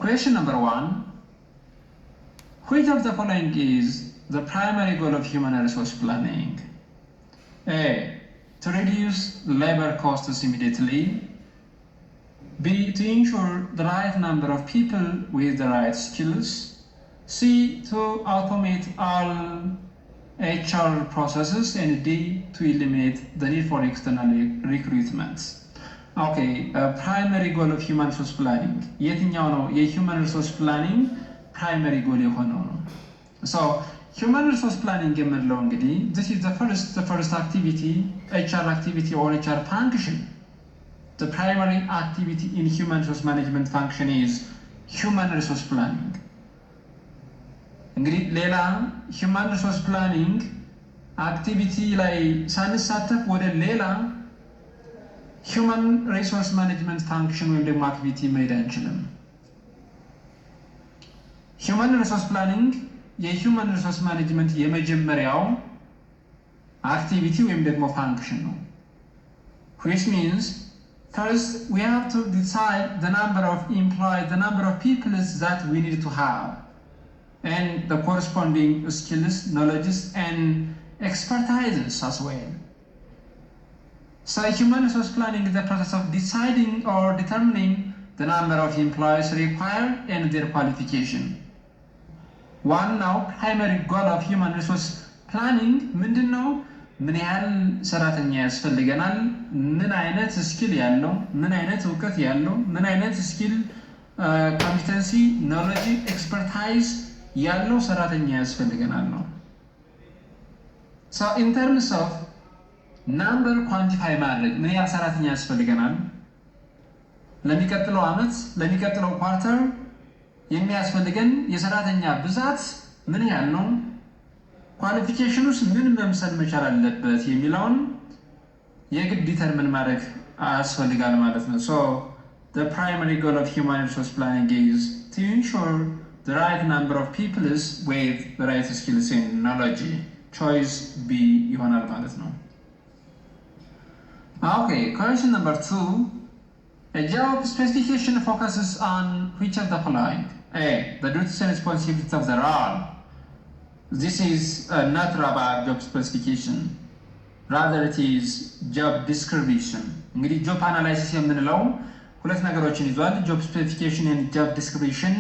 Question number 1. Which of the following is the primary goal of human resource planning? A. To reduce labor costs immediately. B. To ensure the right number of people with the right skills. C. To automate all HR processes. And D. To eliminate the need for external recruitment. Okay, primary goal of human resource planning. የትኛው ነው የhuman resource planning primary goal የሆነው ነው? So human resource planning የምንለው እንግዲህ this is the first activity, HR activity or HR function. The primary activity in human resource management function is human resource planning. እንግዲህ ሌላ human resource planning activity ላይ ሳንሳተፍ ወደ ሌላ human resource management function ወይም ደግሞ activity መሄድ አንችልም። human resource planning የhuman resource management የመጀመሪያው activity ወይም ደግሞ function ነው. Which means first we have to decide the number of employees, the number of people that we need to have, and the corresponding skills, knowledges, and expertises as well. So human resource planning is the process of deciding or determining the number of employees required and their qualification. One now primary goal of human resource planning ምንድነው? ምን ያህል ሰራተኛ ያስፈልገናል? ምን አይነት ስኪል ያለው? ምን አይነት እውቀት ያለው? ምን አይነት ስኪል competency, knowledge, expertise ያለው ሰራተኛ ያስፈልገናል ነው። So in terms of number quantify ማድረግ ምን ያህል ሰራተኛ ያስፈልገናል? ለሚቀጥለው አመት ለሚቀጥለው ኳርተር የሚያስፈልገን የሰራተኛ ብዛት ምን ያህል ነው? ኳሊፊኬሽኑስ ምን መምሰል መቻል አለበት የሚለውን የግድ ዲተርሚን ማድረግ ያስፈልጋል ማለት ነው። So the primary goal of human resource planning is to ensure the right number of people with the right skills and knowledge. Choice B ይሆናል ማለት ነው። Okay, question number 2. A job specification focuses on which of the following? A. The duties and responsibilities of the role. This is not about job specification. Rather it is job description. እንግዲህ job analysis የምንለው ሁለት ነገሮችን ይዟል። job specification and job description.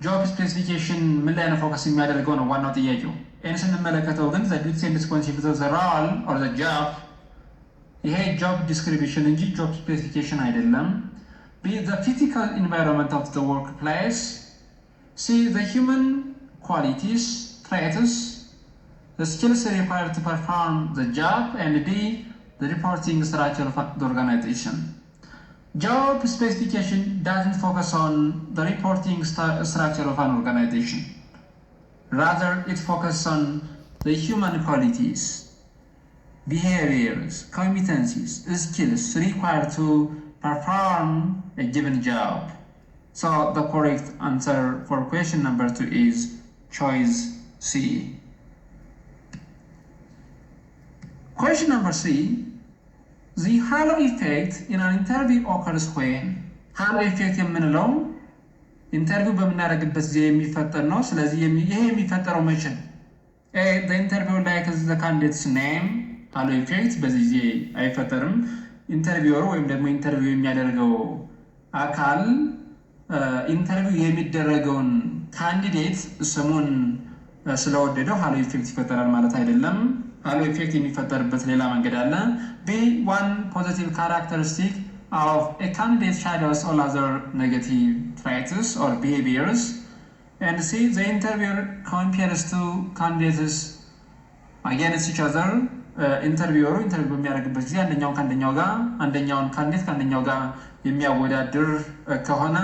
job specification ምን ላይ ነው ፎከስ የሚያደርገው ነው ዋናው ጥያቄው። ይህን ስንመለከተው ግን the duties and responsibilities of the role or the job ይሄ job description እንጂ job specification አይደለም። B. The physical environment of the workplace. C. The human qualities, traits, the skills required to perform the job, and D. The reporting structure of the organization. Job specification doesn't focus on the reporting structure of an organization. Rather, it focuses on the human qualities, behaviors, competencies, skills required to perform a given job. So the correct answer for question number 2 is choice C. Question number 3. The halo effect in an interview occurs when halo effect የምንለው ኢንተርቪው በምናደርግበት ጊዜ የሚፈጠር ነው። ስለዚህ ይሄ የሚፈጠረው መቼ ነው? A. The interview likes the candidate's name. halo effect በዚህ ጊዜ አይፈጠርም። ኢንተርቪወሩ ወይም ደግሞ ኢንተርቪው የሚያደርገው አካል ኢንተርቪው የሚደረገውን ካንዲዴት ስሙን ስለወደደው halo effect ይፈጠራል ማለት አይደለም። halo effect የሚፈጠርበት ሌላ መንገድ አለ። B. One positive characteristic of a candidate shadows all other negative traits or behaviors. And C. The interviewer compares two candidates against each other. ኢንተርቪወሩ ኢንተርቪው በሚያደርግበት ጊዜ አንደኛውን ካንደኛው ጋር አንደኛውን ካንዲዴት ካንደኛው ጋር የሚያወዳድር ከሆነ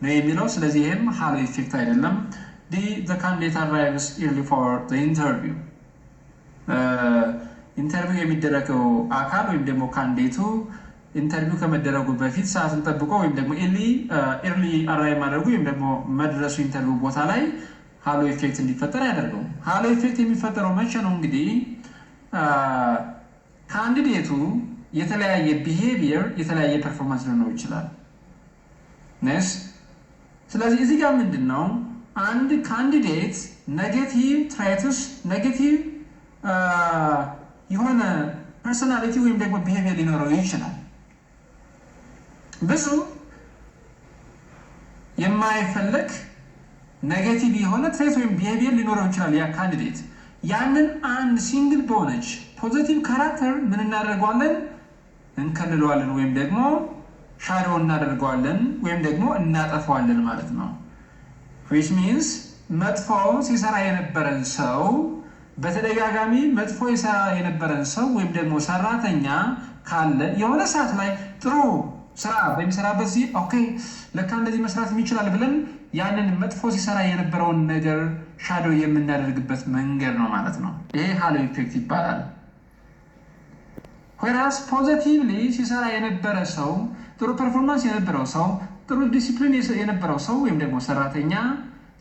ነው የሚለው። ስለዚህ ይሄም halo effect አይደለም። D. The candidate arrives early for the interview. ኢንተርቪው የሚደረገው አካል ወይም ደግሞ ካንዲዴቱ ኢንተርቪው ከመደረጉ በፊት ሰዓትን ጠብቆ ወይም ደግሞ ኤርሊ አራይቭ ማድረጉ ወይም ደግሞ መድረሱ ኢንተርቪው ቦታ ላይ halo effect እንዲፈጠር ያደርገው። halo effect የሚፈጠረው መቼ ነው? እንግዲህ ካንዲዴቱ የተለያየ ቢሄቪየር የተለያየ ፐርፎርማንስ ሊኖረው ይችላል። ስለዚህ እዚህ ጋር ምንድን ነው አንድ ካንዲዴት ኔጌቲቭ ትሬትስ ኔጌቲቭ የሆነ ፐርሶናሊቲ ወይም ደግሞ ቢሄቪየር ሊኖረው ይችላል። ብዙ የማይፈለግ ኔጌቲቭ የሆነ ትሬት ወይም ቢሄቪየር ሊኖረው ይችላል ያ ካንዲዴት። ያንን አንድ ሲንግል በሆነች ፖዚቲቭ ካራክተር ምን እናደርገዋለን? እንከልለዋለን ወይም ደግሞ ሻዶው እናደርገዋለን ወይም ደግሞ እናጠፋዋለን ማለት ነው። which means መጥፎ ሲሰራ የነበረን ሰው በተደጋጋሚ መጥፎ ይሰራ የነበረን ሰው ወይም ደግሞ ሰራተኛ ካለ የሆነ ሰዓት ላይ ጥሩ ስራ በሚሰራበት ጊዜ ኦኬ ለካ እንደዚህ መስራት ይችላል ብለን ያንን መጥፎ ሲሰራ የነበረውን ነገር ሻዶው የምናደርግበት መንገድ ነው ማለት ነው። ይሄ ሃሎ ኢፌክት ይባላል። whereas positively ሲሰራ የነበረ ሰው ጥሩ ፐርፎርማንስ የነበረው ሰው ጥሩ ዲሲፕሊን የነበረው ሰው ወይም ደግሞ ሰራተኛ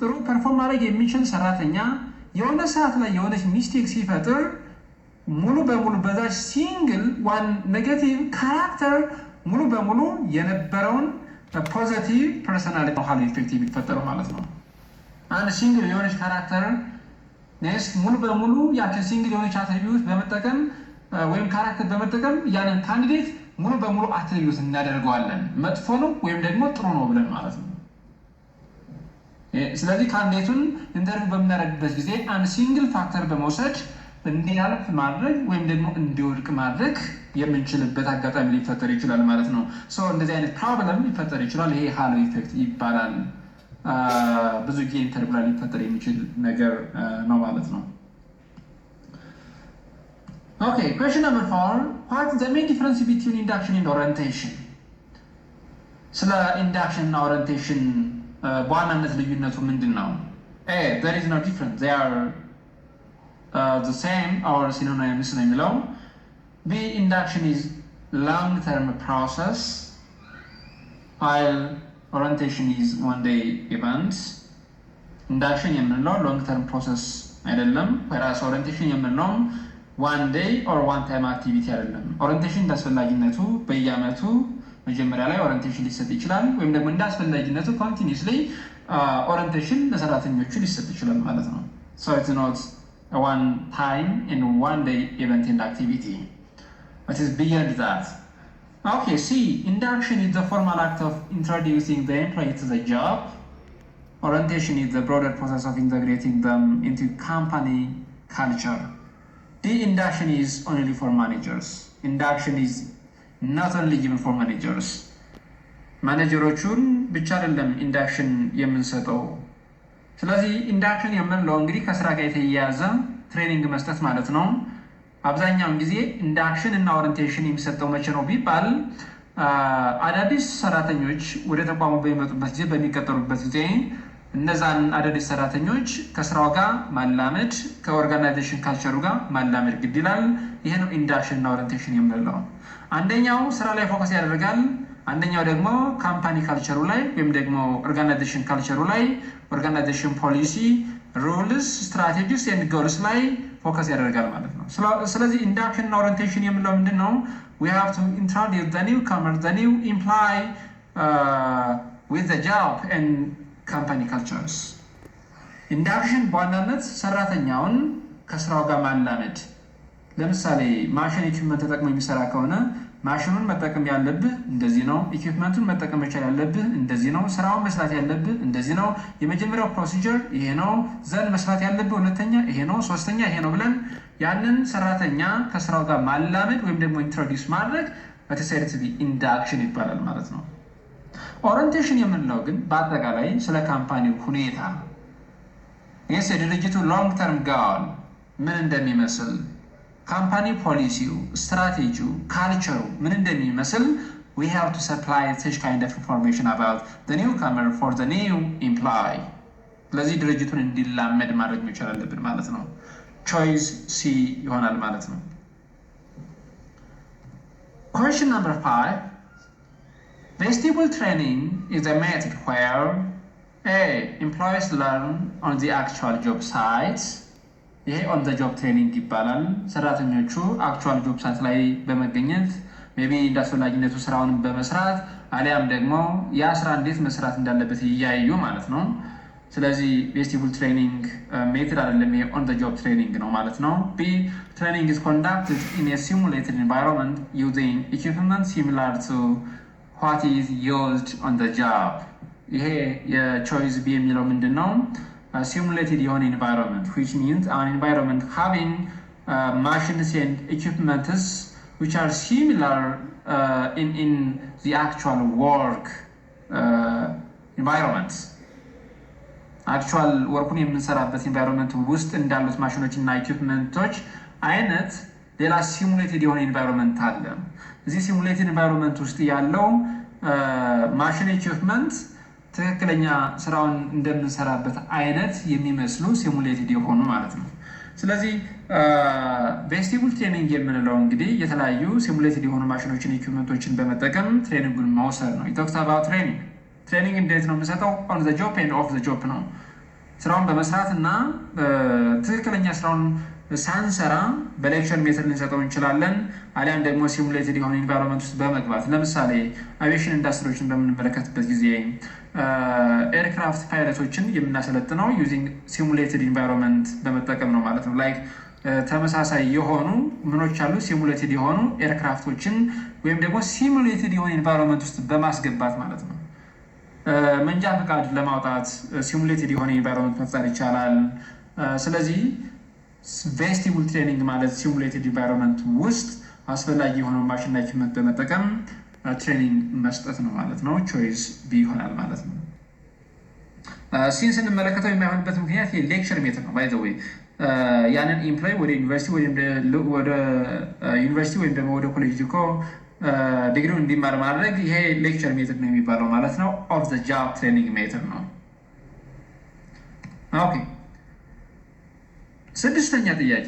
ጥሩ ፐርፎርም ማድረግ የሚችል ሰራተኛ የሆነ ሰዓት ላይ የሆነች ሚስቴክ ሲፈጥር ሙሉ በሙሉ በዛች ሲንግል ዋን ኔጌቲቭ ካራክተር ሙሉ በሙሉ የነበረውን ፖዚቲቭ ፐርሶናሊቲ ሃሎ ኢፌክት የሚፈጠረው ማለት ነው። አንድ ሲንግል የሆነች ካራክተር ኔክስት ሙሉ በሙሉ ያችን ሲንግል የሆነች አትሪቢዩት በመጠቀም ወይም ካራክተር በመጠቀም ያንን ካንዲዴት ሙሉ በሙሉ አትሪቢዩት እናደርገዋለን። መጥፎ ነው ወይም ደግሞ ጥሩ ነው ብለን ማለት ነው። ስለዚህ ካንዲዴቱን ኢንተርቪው በምናደርግበት ጊዜ አንድ ሲንግል ፋክተር በመውሰድ እንዲያልፍ ማድረግ ወይም ደግሞ እንዲወድቅ ማድረግ የምንችልበት አጋጣሚ ሊፈጠር ይችላል ማለት ነው። እንደዚህ አይነት ፕሮብለም ሊፈጠር ይችላል። ይሄ ሃሎ ኢፌክት ይባላል። ብዙ ጊዜ ኢንተርቪው ላይ ሊፈጠር የሚችል ነገር ነው ማለት ነው። ኦኬ question number 4 what is the main difference between induction and orientation? ስለ ኢንዳክሽን እና ኦሪየንቴሽን በዋናነት ልዩነቱ ምንድን ነው? there is no difference, they are the same or synonyms ነው የሚለው። B induction is long term process while orientation is one day event. ኢንዳክሽን የምንለው ሎንግ ተርም ፕሮሰስ አይደለም፣ whereas orientation የምንለው one day or one time activity አይደለም። ኦሪየንቴሽን እንዳስፈላጊነቱ በየአመቱ መጀመሪያ ላይ ኦሪየንቴሽን ሊሰጥ ይችላል፣ ወይም ደግሞ እንዳስፈላጊነቱ ኮንቲኒስሊ ኦሪየንቴሽን ለሰራተኞቹ ሊሰጥ ይችላል ማለት ነው። so it's not a one time and one day event and activity, it is beyond that. Okay, C induction is the formal act of introducing the employee to the job. Orientation is the broader process of integrating them into company culture. The induction is only for managers. Induction is not only given for managers. ማኔጀሮቹን ብቻ አይደለም ኢንዳክሽን የምንሰጠው። ስለዚህ ኢንዳክሽን የምንለው እንግዲህ ከስራ ጋር የተያያዘ ትሬኒንግ መስጠት ማለት ነው። አብዛኛውን ጊዜ ኢንዳክሽን እና ኦሪየንቴሽን የሚሰጠው መቼ ነው ቢባል አዳዲስ ሰራተኞች ወደ ተቋሙ በሚመጡበት ጊዜ በሚቀጠሩበት ጊዜ እነዛን አዳዲስ ሰራተኞች ከስራው ጋር ማላመድ ከኦርጋናይዜሽን ካልቸሩ ጋር ማላመድ ግድ ይላል። ይሄ ነው ኢንዳክሽን እና ኦሪየንቴሽን የምንለው። አንደኛው ስራ ላይ ፎከስ ያደርጋል፣ አንደኛው ደግሞ ካምፓኒ ካልቸሩ ላይ ወይም ደግሞ ኦርጋናይዜሽን ካልቸሩ ላይ ኦርጋናይዜሽን ፖሊሲ ሩልስ ስትራቴጂስ ኤንድ ጎልስ ላይ ፎከስ ያደርጋል ማለት ነው። ስለዚህ ኢንዳክሽን እና ኦሪየንቴሽን የምንለው ምንድን ነው? we have to introduce the newcomer, the new employee with the job and ካምፓኒ ካልቸርስ። ኢንዳክሽን በዋናነት ሰራተኛውን ከስራው ጋር ማላመድ። ለምሳሌ ማሽን ኢኩዊፕመንት ተጠቅሞ የሚሰራ ከሆነ ማሽኑን መጠቀም ያለብህ እንደዚህ ነው፣ ኢኩዊፕመንቱን መጠቀም መቻል ያለብህ እንደዚህ ነው፣ ስራውን መስራት ያለብህ እንደዚህ ነው፣ የመጀመሪያው ፕሮሲጀር ይሄ ነው፣ ዘንድ መስራት ያለብህ ሁለተኛ ይሄ ነው፣ ሶስተኛ ይሄ ነው ብለን ያንን ሰራተኛ ከስራው ጋር ማላመድ ወይም ደግሞ ኢንትሮዲውስ ማድረግ በተሰሪት ኢንዳክሽን ይባላል ማለት ነው። ኦሪየንቴሽን የምንለው ግን በአጠቃላይ ስለ ካምፓኒው ሁኔታ ይህስ የድርጅቱ ሎንግ ተርም ጋል ምን እንደሚመስል ካምፓኒ ፖሊሲው፣ ስትራቴጂው፣ ካልቸሩ ምን እንደሚመስል we have to supply such kind of information about the newcomer for the new employee. ስለዚህ ድርጅቱን እንዲላመድ ማድረግ መቻል አለብን ማለት ነው። ቾይስ ሲ ይሆናል ማለት ነው። question number 5 vestibule training is a method where A. employees learn on the actual job sites. ይሄ ኦን ዘ ጆብ ትሬኒንግ ይባላል። ሰራተኞቹ አክቹዋል ጆብ ሳይት ላይ በመገኘት ሜቢ እንዳስፈላጊነቱ ስራውን በመስራት አሊያም ደግሞ ያ ስራ እንዴት መስራት እንዳለበት እያዩ ማለት ነው። ስለዚህ ቬስቲቡል ትሬኒንግ ሜትድ አይደለም፣ ኦን ዘ ጆብ ትሬኒንግ ነው ማለት ነው። ቢ ትሬኒንግ ኢዝ ኮንዳክትድ ኢን ኤ ሲሙሌትድ ኢንቫይሮንመንት ዩዚንግ ኢኩፕመንት ሲሚላር ቱ ዋት ኢዝ ዩዝድ ኦን ዘ ጆብ። ይሄ የቾይስ ቢ የሚለው ምንድን ነው? ሲሙሌትድ የሆነ ኢንቫይሮንመንት which means an environment having machines and equipments which are similar in the actual work environment. አክቹዋል ወርኩን የምንሰራበት ኢንቫይሮንመንት ውስጥ እንዳሉት ማሽኖች እና ኢኩፕመንቶች አይነት ሌላ ሲሙሌትድ የሆነ ኢንቫይሮንመንት አለ። እዚህ ሲሙሌትድ ኢንቫይሮንመንት ውስጥ ያለው ማሽን ኢኩፕመንት ትክክለኛ ስራውን እንደምንሰራበት አይነት የሚመስሉ ሲሙሌትድ የሆኑ ማለት ነው። ስለዚህ ቬስቲቡል ትሬኒንግ የምንለው እንግዲህ የተለያዩ ሲሙሌትድ የሆኑ ማሽኖችን ኢኩፕመንቶችን በመጠቀም ትሬኒንጉን መውሰድ ነው። ኢቶክስ አባውት ትሬኒንግ። ትሬኒንግ እንዴት ነው የምንሰጠው? ኦን ዘ ጆብ ኤንድ ኦፍ ዘ ጆብ ነው። ስራውን በመስራት እና ትክክለኛ ስራውን ሳንሰራ በሌክቸር ሜተድ ልንሰጠው እንችላለን። አሊያም ደግሞ ሲሙሌትድ የሆነ ኢንቫይሮንመንት ውስጥ በመግባት ለምሳሌ አቪዬሽን ኢንዱስትሪዎችን በምንመለከትበት ጊዜ ኤርክራፍት ፓይለቶችን የምናሰለጥነው ዩዚንግ ሲሙሌትድ ኢንቫይሮንመንት በመጠቀም ነው ማለት ነው። ላይክ ተመሳሳይ የሆኑ ምኖች አሉ፣ ሲሙሌትድ የሆኑ ኤርክራፍቶችን ወይም ደግሞ ሲሙሌትድ የሆነ ኢንቫይሮንመንት ውስጥ በማስገባት ማለት ነው። መንጃ ፈቃድ ለማውጣት ሲሙሌትድ የሆነ ኢንቫይሮንመንት መፍጠር ይቻላል። ስለዚህ ቬስቲቡል ትሬኒንግ ማለት ሲሙሌትድ ኢንቫይሮንመንት ውስጥ አስፈላጊ የሆነው ማሽንና ኢኩፕመንት በመጠቀም ትሬኒንግ መስጠት ነው ማለት ነው። ቾይስ ቢ ይሆናል ማለት ነው። ሲን ስንመለከተው የማይሆንበት ምክንያት የሌክቸር ሜተድ ነው። ባይ ዘ ዌይ ያንን ኢምፕሎይ ወደ ዩኒቨርሲቲ ወይም ደግሞ ወደ ኮሌጅ ልኮ ዲግሪውን እንዲማር ማድረግ ይሄ ሌክቸር ሜተድ ነው የሚባለው ማለት ነው። ኦፍ ዘ ጆብ ትሬኒንግ ሜተድ ነው። ኦኬ፣ ስድስተኛ ጥያቄ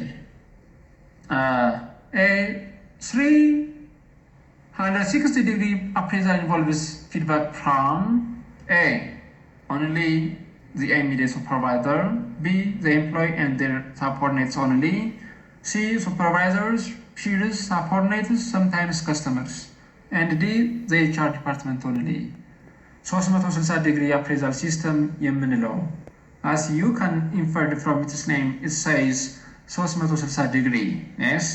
360 degree appraisal involves feedback from A, only the immediate supervisor, B, the employee and their subordinates only, C, supervisors, peers, subordinates, sometimes customers, and D, the HR department only. 360 degree appraisal system የምንለው as you can infer from its name, it says 360 degree. Yes,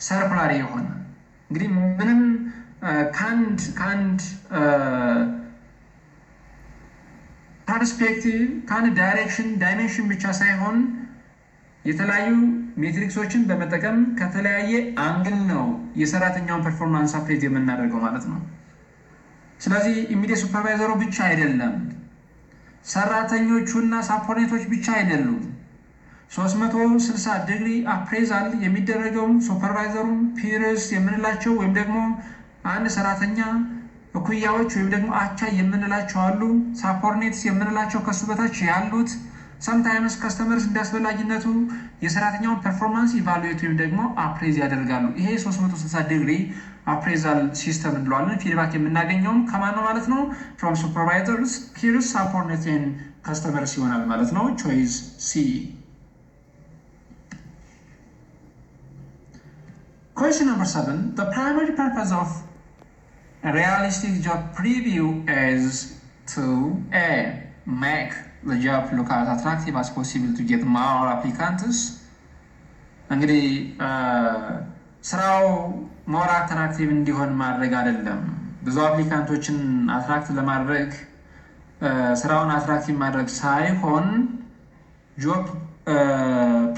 ሰርኩላር የሆነ እንግዲህ ምንም ከአንድ ፐርስፔክቲቭ ከአንድ ዳይሜንሽን ብቻ ሳይሆን የተለያዩ ሜትሪክሶችን በመጠቀም ከተለያየ አንግል ነው የሰራተኛውን ፐርፎርማንስ አፕሬት የምናደርገው ማለት ነው። ስለዚህ ኢሚዲየት ሱፐርቫይዘሩ ብቻ አይደለም፣ ሰራተኞቹና ሳፖርኔቶች ብቻ አይደሉም። 360 ዲግሪ አፕሬዛል የሚደረገው ሱፐርቫይዘሩም ፒርስ የምንላቸው ወይም ደግሞ አንድ ሰራተኛ እኩያዎች ወይም ደግሞ አቻ የምንላቸው አሉ። ሳፖርኔትስ የምንላቸው ከሱ በታች ያሉት፣ ሰምታይምስ ከስተመርስ እንዳስፈላጊነቱ የሰራተኛውን ፐርፎርማንስ ኢቫሉዌት ወይም ደግሞ አፕሬዝ ያደርጋሉ። ይሄ 360 ዲግሪ አፕሬዛል ሲስተም እንለዋለን። ፊድባክ የምናገኘውም ከማን ነው ማለት ነው? ፍሮም ሱፐርቫይዘርስ፣ ፒርስ፣ ሳፖርኔትስ ኤንድ ከስተመርስ ይሆናል ማለት ነው። ቾይስ ሲ። Question number 7. The primary purpose of a realistic job preview is to A, make the job look as attractive as possible to get more applicants. እንግዲህ ስራው ሞር አትራክቲቭ እንዲሆን ማድረግ አይደለም። ብዙ አፕሊካንቶችን አትራክት ለማድረግ ስራውን አትራክቲቭ ማድረግ ሳይሆን ጆብ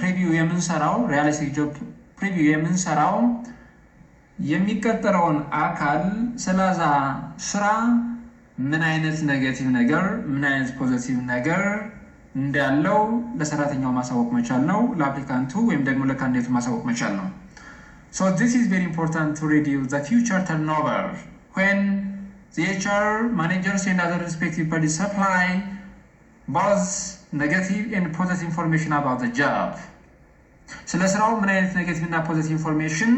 ፕሪቪው የምንሰራው ሪያሊስቲክ ጆብ ፕሪቪው የምንሰራው የሚቀጠረውን አካል ስለዛ ስራ ምን አይነት ኔጌቲቭ ነገር ምን አይነት ፖዚቲቭ ነገር እንዳለው ለሰራተኛው ማሳወቅ መቻል ነው። ለአፕሊካንቱ ወይም ደግሞ ለካንዲዴቱ ማሳወቅ መቻል ነው። So this is very important to reduce the future turnover when the HR managers and other respective parties supply both negative and positive information about the job. ስለ ስራው ምን አይነት ኔጌቲቭ እና ፖዚቲቭ ኢንፎርሜሽን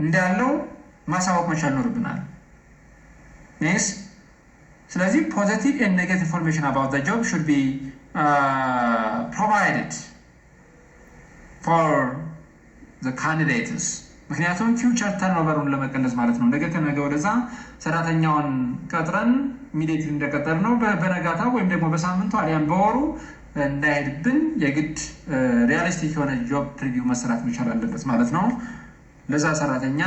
እንዳለው ማሳወቅ መቻል ይኖርብናል። yes ስለዚህ positive and negative information about the job should be provided for the candidates ምክንያቱም ፊውቸር ተርኖቨሩን ለመቀነስ ማለት ነው። ነገ ከነገ ወደዛ ሰራተኛውን ቀጥረን ኢሚዲየትሊ እንደቀጠር ነው በነጋታው ወይም ደግሞ በሳምንቱ አሊያም በወሩ እንዳይሄድብን የግድ ሪያሊስቲክ የሆነ ጆብ ፕሪቪው መሰራት መቻል አለበት ማለት ነው። ለዛ ሰራተኛ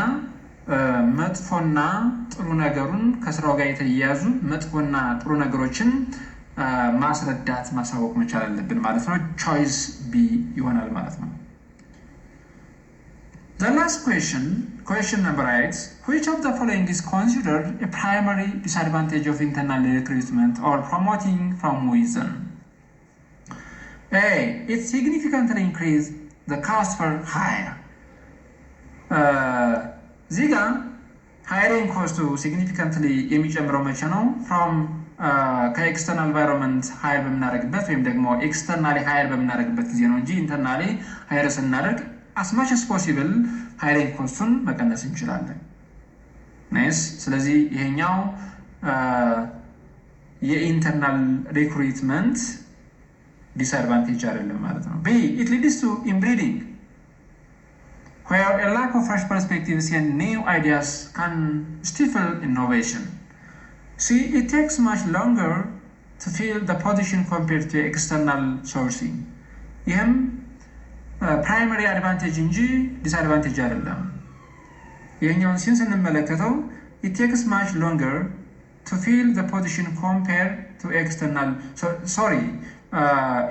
መጥፎና ጥሩ ነገሩን ከስራው ጋር የተያያዙ መጥፎና ጥሩ ነገሮችን ማስረዳት ማሳወቅ መቻል አለብን ማለት ነው። ቾይስ ቢ ይሆናል ማለት ነው። The last question number 8, which of the following is considered a primary disadvantage of internal recruitment or promoting from within? A, it significantly increases the cost for hire. ዚጋ ሃይሪንግ ኮስቱ ሲግኒፊካንትሊ የሚጨምረው መቼ ነው? ፍሮም ከኤክስተርናል ኢንቫይሮንመንት ሃይር በምናደርግበት ወይም ደግሞ ኤክስተርናሊ ሃይር በምናደርግበት ጊዜ ነው እንጂ ኢንተርናሊ ሃይር ስናደርግ አስማች አስ ፖሲብል ሃይሪንግ ኮስቱን መቀነስ እንችላለን። ናይስ። ስለዚህ ይሄኛው የኢንተርናል ሪክሩትመንት ዲስአድቫንቴጅ አይደለም ማለት ነው። ቢ ኢት ሊድስ ቱ ኢንብሪዲንግ where a lack of fresh perspectives and new ideas can stifle innovation. See, it takes much longer to fill the position compared to external sourcing. ይህም ፕራይመሪ አድቫንቴጅ እንጂ ዲስአድቫንቴጅ አይደለም። ይህኛውን ሲን ስንመለከተው it takes much longer to fill the position compared to external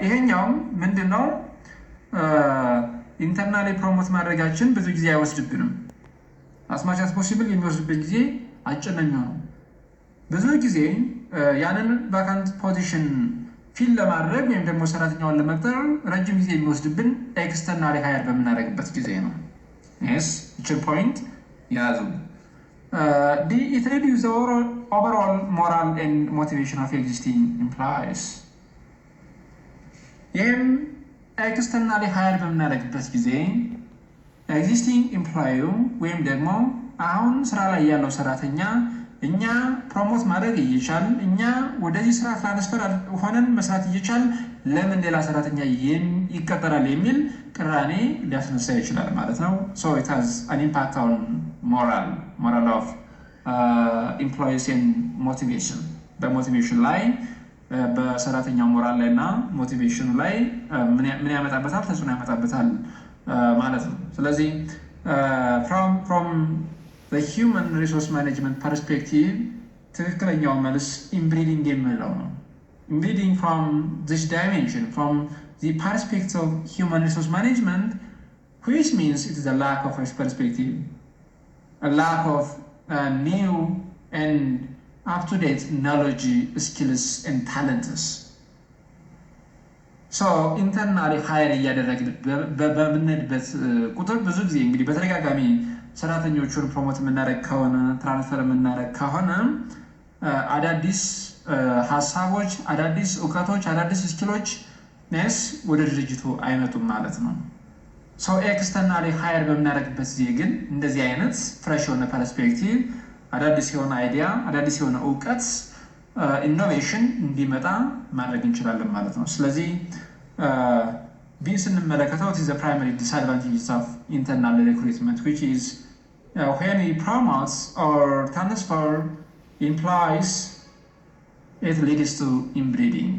ይሄኛው ምንድን ነው? ኢንተርናሊ ፕሮሞት ማድረጋችን ብዙ ጊዜ አይወስድብንም። አስማች አስ ፖሲብል የሚወስድብን ጊዜ አጭር ነው የሚሆነው። ብዙ ጊዜ ያንን ቫካንት ፖዚሽን ፊል ለማድረግ ወይም ደግሞ ሰራተኛውን ለመቅጠር ረጅም ጊዜ የሚወስድብን ኤክስተርናሊ ሃየር በምናደርግበት ጊዜ ነው። ስ ይችን ፖይንት ያዙ። ኢት ሪዲዩስ ዘ ኦቨርኦል ሞራል ኤንድ ሞቲቬሽን ኦፍ ኤግዚስቲንግ ኢምፕሎይስ። ይህም ኤክስተርናሊ ሃየር በምናደርግበት ጊዜ ኤግዚስቲንግ ኢምፕሎዩ ወይም ደግሞ አሁን ስራ ላይ ያለው ሰራተኛ እኛ ፕሮሞት ማድረግ እየቻል እኛ ወደዚህ ስራ ትራንስፈር ሆነን መስራት እየቻል ለምን ሌላ ሰራተኛ ይቀጠራል የሚል ቅራኔ ሊያስነሳ ይችላል ማለት ነው። ሶ ኢት ሃዝ አን ኢምፓክት ኦን ሞራል ኦፍ ኢምፕሎይስ ኤንድ ሞቲቬሽን፣ በሞቲቬሽን ላይ በሰራተኛው ሞራል ላይ እና ሞቲቬሽኑ ላይ ምን ያመጣበታል? ተጽዕኖ ያመጣበታል ማለት ነው። ስለዚህ ፍሮም the human resource management perspective ትክክለኛው መልስ ኢንብሪዲንግ የሚለው ነው። ኢንብሪዲንግ from this dimension, from the perspective of human resource management, which means it is a lack of perspective, a lack of new and up-to-date knowledge, skills and talents. ሶ ኢንተርናሊ ሃየር እያደረግን በምንሄድበት ቁጥር ብዙ ጊዜ እንግዲህ በተደጋጋሚ ሰራተኞቹን ፕሮሞት የምናደርግ ከሆነ ትራንስፈር የምናደርግ ከሆነ አዳዲስ ሀሳቦች፣ አዳዲስ እውቀቶች፣ አዳዲስ ስኪሎች ነስ ወደ ድርጅቱ አይመጡም ማለት ነው። ሶ ኤክስተርናሊ ሃየር በምናደርግበት ጊዜ ግን እንደዚህ አይነት ፍሬሽ የሆነ ፐርስፔክቲቭ፣ አዳዲስ የሆነ አይዲያ፣ አዳዲስ የሆነ እውቀት፣ ኢኖቬሽን እንዲመጣ ማድረግ እንችላለን ማለት ነው። ስለዚህ ቢን ስንመለከተው is the primary disadvantages of internal recruitment, which is when he promotes or transfer employees, it leads to inbreeding,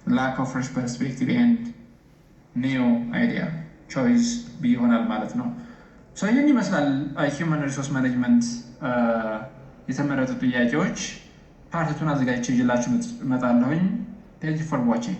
lack of fresh perspective and new idea. Choice B ይሆናል ማለት ነው። ሶ ይህን ይመስላል ሂውማን ሪሶርስ ማኔጅመንት የተመረጡ ጥያቄዎች። ፓርቲቱን አዘጋጅቼ ይዤላችሁ እመጣለሁኝ። Thank you for watching.